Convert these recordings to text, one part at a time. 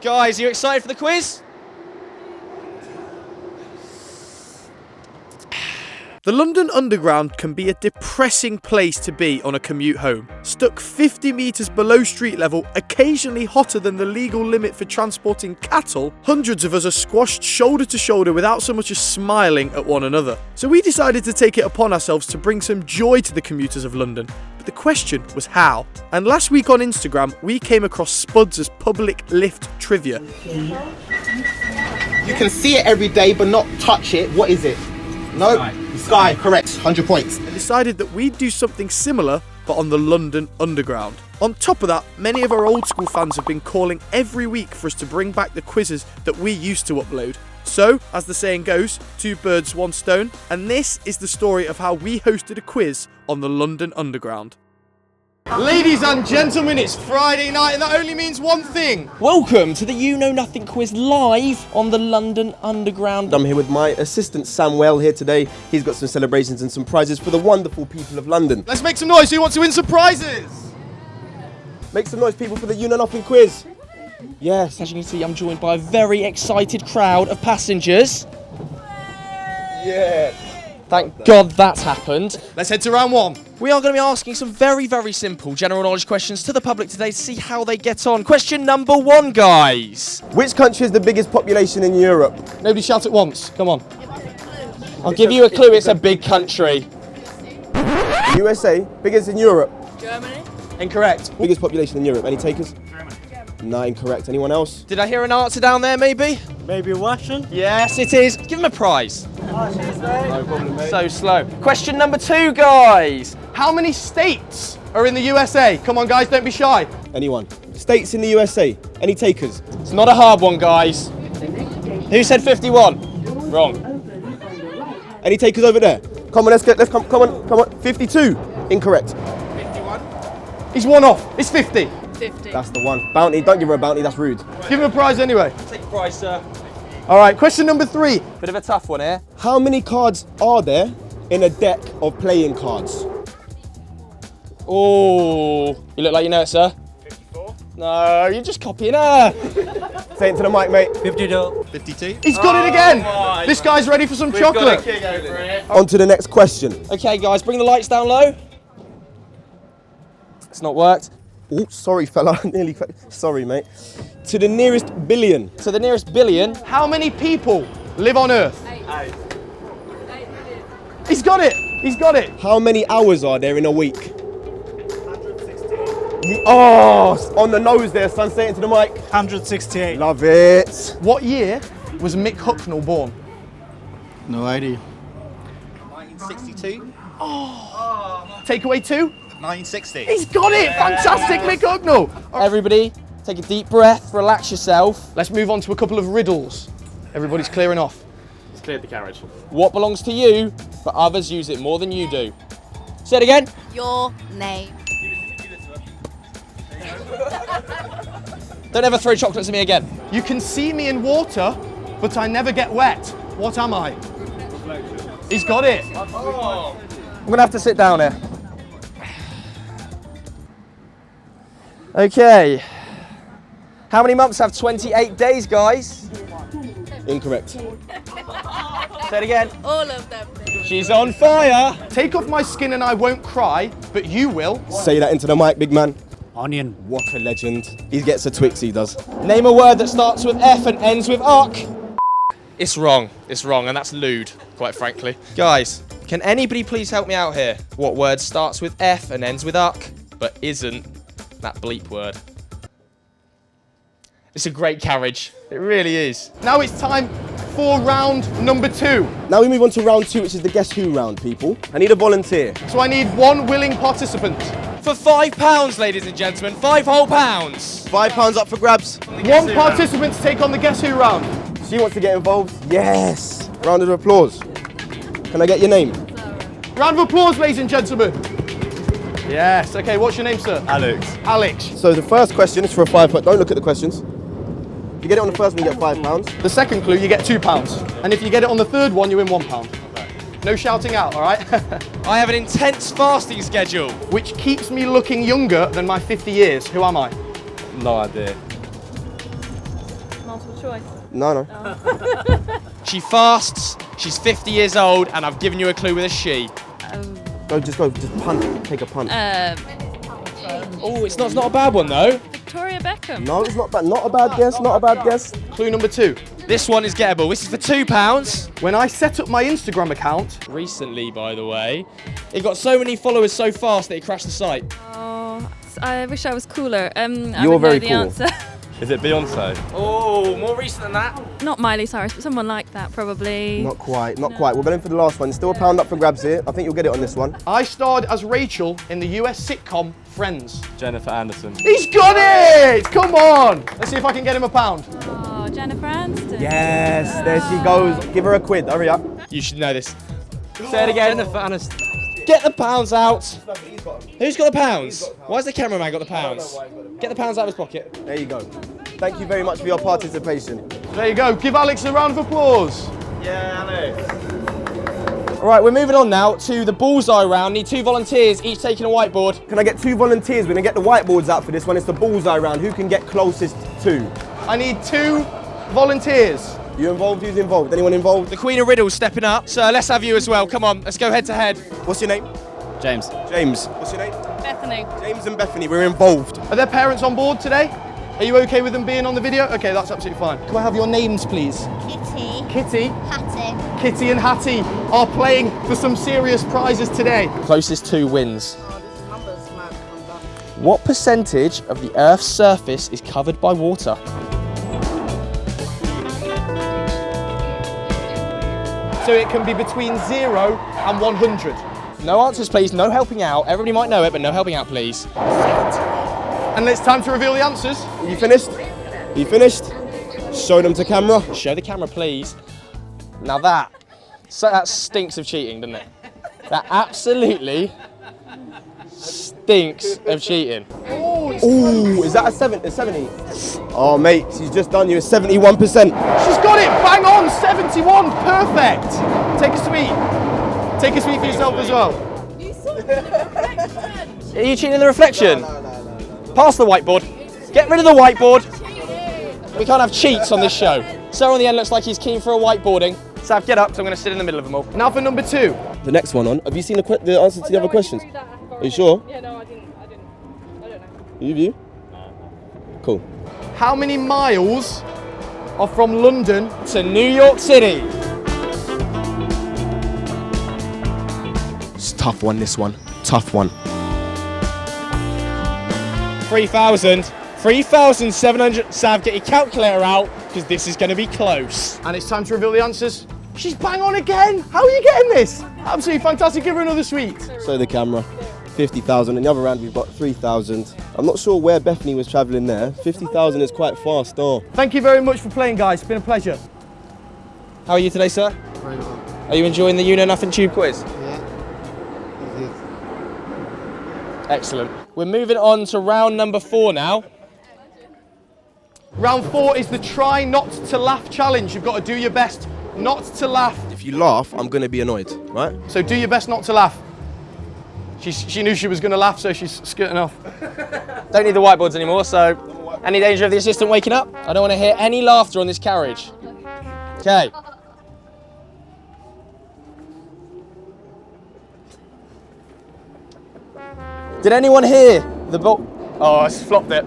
Guys, are you excited for the quiz? The London Underground can be a depressing place to be on a commute home. Stuck 50 metres below street level, occasionally hotter than the legal limit for transporting cattle, hundreds of us are squashed shoulder to shoulder without so much as smiling at one another. So we decided to take it upon ourselves to bring some joy to the commuters of London. But the question was how? And last week on Instagram, we came across Spuds' public lift trivia. You can see it every day but not touch it. What is it? No? Sky, correct. 100 points. And decided that we'd do something similar, but on the London Underground. On top of that, many of our old school fans have been calling every week for us to bring back the quizzes that we used to upload. So, as the saying goes, 2 birds, 1 stone, and this is the story of how we hosted a quiz on the London Underground. Ladies and gentlemen, it's Friday night and that only means one thing. Welcome to the You Know Nothing quiz live on the London Underground. I'm here with my assistant Samuel here today. He's got some celebrations and some prizes for the wonderful people of London. Let's make some noise. Who wants to win some prizes? Make some noise, people, for the You Know Nothing quiz. Yes. As you can see, I'm joined by a very excited crowd of passengers. Yes. Thank God that's happened. Let's head to round 1. We are going to be asking some very, very simple general knowledge questions to the public today to see how they get on. Question number 1, guys. Which country has the biggest population in Europe? Nobody shout at once. Come on. I'll give you a clue. It's a big country. USA, biggest in Europe. Germany? Incorrect. Biggest population in Europe. Any takers? Germany. No, incorrect. Anyone else? Did I hear an answer down there, maybe? Maybe Russian? Yes, it is. Give him a prize. No problem, mate. So slow. Question number 2, guys. How many states are in the USA? Come on, guys, don't be shy. Anyone? States in the USA. Any takers? It's not a hard one, guys. Who said 51? Wrong. Any takers over there? Come on, let's come on. 52. Incorrect. He's one off. It's 50. 50. That's the one. Bounty. Don't give her a bounty. That's rude. Give him a prize anyway. Take a prize, sir. All right, question number 3. Bit of a tough one here. How many cards are there in a deck of playing cards? Oh, you look like you know it, sir. 54. No, you're just copying her. Say it to the mic, mate. 52. 52. He's got it again. This guy's ready for some chocolate. On to the next question. Okay, guys, bring the lights down low. It's not worked. Oh, sorry, fella. Sorry, mate. To the nearest billion. To the nearest billion. How many people live on Earth? 8. He's got it. He's got it. How many hours are there in a week? 160. Oh, on the nose there, son. Say it to the mic. 168. Love it. What year was Mick Hucknall born? No idea. 1962. Takeaway 2. 1960. He's got it. Fantastic, Mick Hucknall. Everybody, take a deep breath, relax yourself. Let's move on to a couple of riddles. Everybody's clearing off. It's cleared the carriage. What belongs to you, but others use it more than you do? Say it again. Your name. Don't ever throw chocolates at me again. You can see me in water, but I never get wet. What am I? He's got it. I'm gonna have to sit down here. Okay. How many months have 28 days, guys? Incorrect. Say it again. All of them. She's on fire. Take off my skin and I won't cry, but you will. Say that into the mic, big man. Onion. What a legend. He gets a Twix, he does. Name a word that starts with F and ends with uck. It's wrong, and that's lewd, quite frankly. Guys, can anybody please help me out here? What word starts with F and ends with uck, but isn't that bleep word? It's a great carriage, it really is. Now it's time for round number 2. Now we move on to round 2, which is the Guess Who round, people. I need a volunteer. So I need 1 willing participant. For £5, ladies and gentlemen, 5 whole pounds. £5 up for grabs. 1 participant to take on the Guess Who round. She wants to get involved? Yes. Round of applause. Can I get your name? Round of applause, ladies and gentlemen. Yes, okay, what's your name, sir? Alex. Alex. So the first question is for a £5. Don't look at the questions. If you get it on the first one, you get £5. The second clue, you get £2. And if you get it on the third one, you win £1. No shouting out, all right? I have an intense fasting schedule, which keeps me looking younger than my 50 years. Who am I? No idea. multiple choice? No. She fasts, she's 50 years old, and I've given you a clue with a she. Go, just punt. Take a punt. Oh, it's not a bad one though. Victoria Beckham. No, it's not bad. Not a bad guess. Not a bad guess. Clue number 2. This one is gettable. This is for £2. When I set up my Instagram account, Recently, by the way, it got so many followers so fast that it crashed the site. Oh, I wish I was cooler. I You're would very know the cool. answer. Is it Beyonce? Oh, more recent than that. Not Miley Cyrus, but someone like that probably. Not quite. Not quite. We're going for the last one. Still a pound up for grabs here. I think you'll get it on this one. I starred as Rachel in the US sitcom Friends. Jennifer Anderson. He's got it! Come on! Let's see if I can get him a pound. Oh, Jennifer Aniston. Yes, there she goes. Give her a quid. Hurry up. You should know this. Say it again. Jennifer Aniston. Get the pounds out. Who's got the pounds? Why's the cameraman got the pounds? Get the pounds out of his pocket. There you go. Thank you very much for your participation. There you go. Give Alex a round of applause. All right, we're moving on now to the Bullseye round. Need 2 volunteers, each taking a whiteboard. Can I get 2 volunteers? We're going to get the whiteboards out for this one. It's the Bullseye round. Who can get closest to? I need 2 volunteers. You involved? Who's involved? Anyone involved? The Queen of Riddles stepping up. So let's have you as well. Come on, let's go head to head. What's your name? James. James. What's your name? Bethany. James and Bethany. We're involved. Are their parents on board today? Are you okay with them being on the video? Okay, that's absolutely fine. Can I have your names, please? Kitty, Kitty, Hattie. Kitty and Hattie are playing for some serious prizes today. Closest 2 wins. What percentage of the Earth's surface is covered by water? So it can be between 0 and 100. No answers, please. No helping out. Everybody might know it, but no helping out, please. And it's time to reveal the answers. Are you finished? Are you finished? Show them to camera. Show the camera, please. Now that stinks of cheating, doesn't it? That absolutely stinks of cheating. Ooh, is that a 70? Oh, mate, she's just done you a 71%. She's got it, bang on, 71, perfect. Take a sweet. Take a sweet for yourself as well. Are you cheating in the reflection? Pass the whiteboard. Get rid of the whiteboard. We can't have cheats on this show. Sarah on the end looks like he's keen for a whiteboarding. Sav, get up, so I'm going to sit in the middle of them all. Now for number 2. The next one on. Have you seen the answer to the other questions? Are you sure? Yeah, no, I didn't. I don't know. You? Cool. How many miles are from London? To New York City. It's a tough one, this one. Tough one. 3,000. 3,700. Sav, get your calculator out, because this is going to be close. And it's time to reveal the answers. She's bang on again. How are you getting this? Absolutely fantastic. Give her another sweet. So the camera. 50,000. In the other round, we've got 3,000. I'm not sure where Bethany was travelling there. 50,000 is quite fast, though. Thank you very much for playing, guys. It's been a pleasure. How are you today, sir? Very well. Are you enjoying the You Know Nothing Tube quiz? Yeah. Excellent. We're moving on to round number 4 now. Round 4 is the try not to laugh challenge. You've got to do your best not to laugh. If you laugh, I'm going to be annoyed, right? So do your best not to laugh. She knew she was going to laugh, so she's skirting off. Don't need the whiteboards anymore, so any danger of the assistant waking up? I don't want to hear any laughter on this carriage. Okay. Did anyone hear the ball? Oh, I flopped it.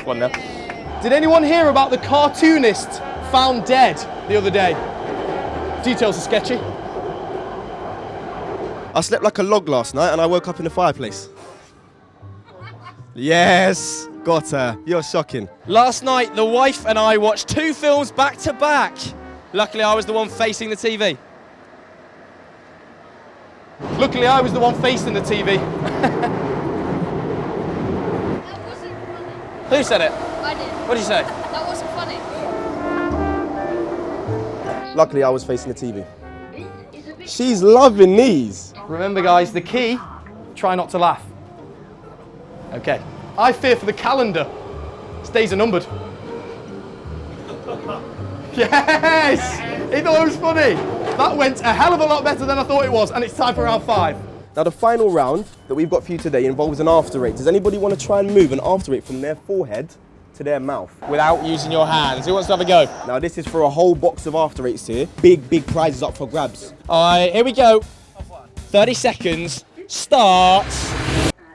1-0. Did anyone hear about the cartoonist found dead the other day? Details are sketchy. I slept like a log last night and I woke up in the fireplace. Yes, got her. You're shocking. Last night, the wife and I watched 2 films back to back. Luckily, I was the one facing the TV. Luckily, I was the one facing the TV. That wasn't funny. Who said it? I did. What did you say? That wasn't funny. Luckily, I was facing the TV. She's loving these. Remember, guys, the key, try not to laugh. Okay. I fear for the calendar. Its days are numbered. Yes! He thought it was funny. That went a hell of a lot better than I thought it was, and it's time for round 5. Now, the final round that we've got for you today involves an after eight. Does anybody want to try and move an after eight from their forehead to into their mouth. Without using your hands. Who wants to have a go? Now this is for a whole box of after eights here. Big prizes up for grabs. Alright, here we go. 30 seconds. Starts.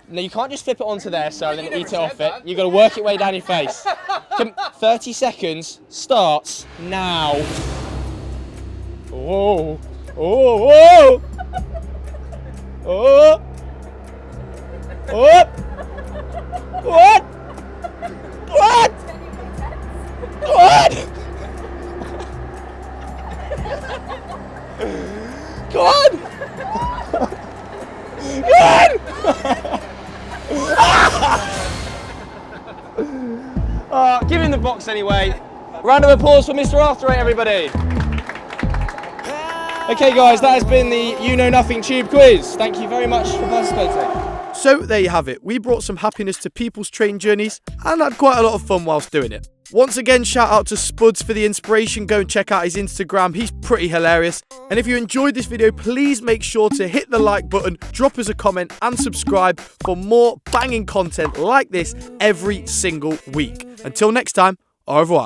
No, you can't just flip it onto there, so then eat it off it. You've got to work it way down your face. 30 seconds. Starts now. Oh. Oh. Oh. Oh. What? What? What? What? Go on! Go on! Give him the box anyway. Round of applause for Mr. After Eight, everybody. Okay, guys, that has been the You Know Nothing Tube quiz. Thank you very much for participating. So there you have it. We brought some happiness to people's train journeys and had quite a lot of fun whilst doing it. Once again, shout out to Spuds for the inspiration. Go and check out his Instagram. He's pretty hilarious. And if you enjoyed this video, please make sure to hit the like button, drop us a comment and subscribe for more banging content like this every single week. Until next time, au revoir.